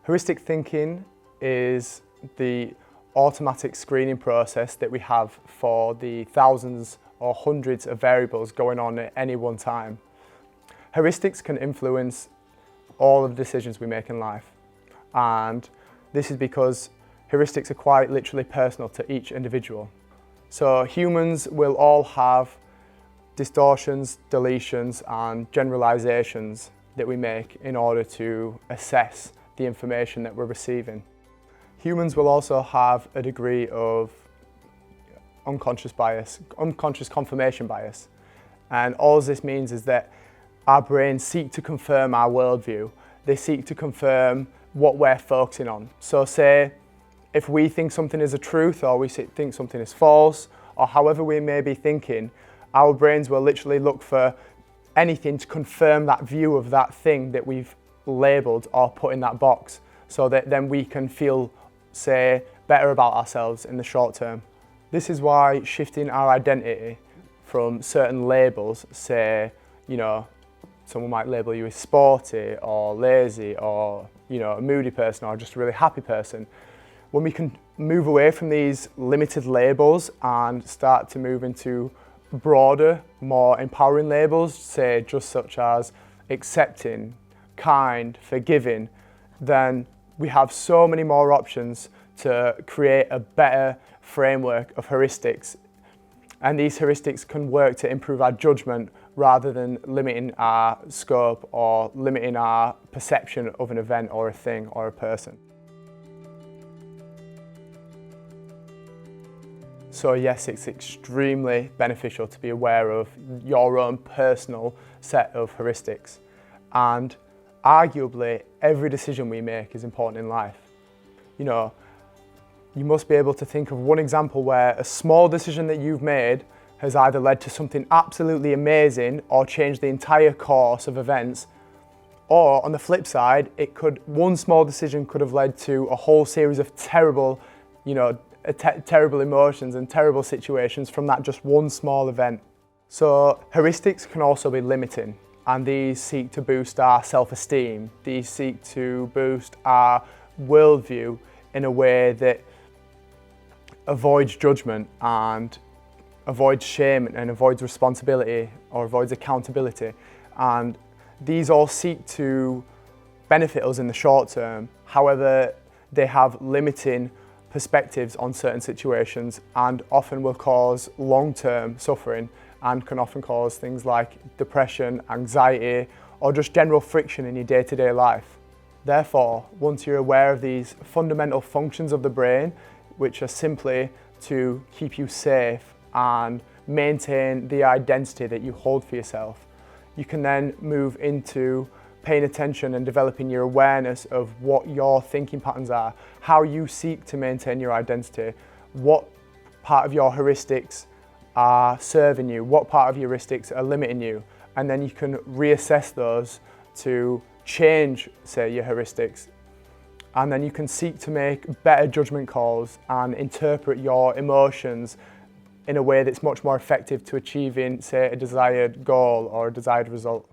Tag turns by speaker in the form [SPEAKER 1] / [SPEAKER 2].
[SPEAKER 1] Heuristic thinking is the automatic screening process that we have for the thousands or hundreds of variables going on at any one time. Heuristics can influence all of the decisions we make in life, and this is because heuristics are quite literally personal to each individual. So humans will all have distortions, deletions and generalizations that we make in order to assess the information that we're receiving. Humans will also have a degree of unconscious bias, unconscious confirmation bias. And all this means is that our brains seek to confirm our worldview. They seek to confirm what we're focusing on. So say, if we think something is a truth or we think something is false, or however we may be thinking, our brains will literally look for anything to confirm that view of that thing that we've labelled or put in that box, so that then we can feel, say, better about ourselves in the short term. This is why shifting our identity from certain labels, say, someone might label you as sporty or lazy or, a moody person or just a really happy person. When we can move away from these limited labels and start to move into broader, more empowering labels, say just such as accepting, kind, forgiving, then we have so many more options to create a better framework of heuristics. And these heuristics can work to improve our judgment rather than limiting our scope or limiting our perception of an event or a thing or a person. So yes, it's extremely beneficial to be aware of your own personal set of heuristics. And arguably, every decision we make is important in life. You must be able to think of one example where a small decision that you've made has either led to something absolutely amazing or changed the entire course of events. Or on the flip side, one small decision could have led to a whole series of terrible, terrible emotions and terrible situations from that just one small event. So heuristics can also be limiting, and these seek to boost our self-esteem. These seek to boost our worldview in a way that avoids judgment and avoids shame and avoids responsibility or avoids accountability. And these all seek to benefit us in the short term. However, they have limiting perspectives on certain situations and often will cause long-term suffering and can often cause things like depression, anxiety, or just general friction in your day-to-day life. Therefore, once you're aware of these fundamental functions of the brain, which are simply to keep you safe and maintain the identity that you hold for yourself, you can then move into paying attention and developing your awareness of what your thinking patterns are, how you seek to maintain your identity, what part of your heuristics are serving you, what part of your heuristics are limiting you, and then you can reassess those to change, say, your heuristics. And then you can seek to make better judgment calls and interpret your emotions in a way that's much more effective to achieving, say, a desired goal or a desired result.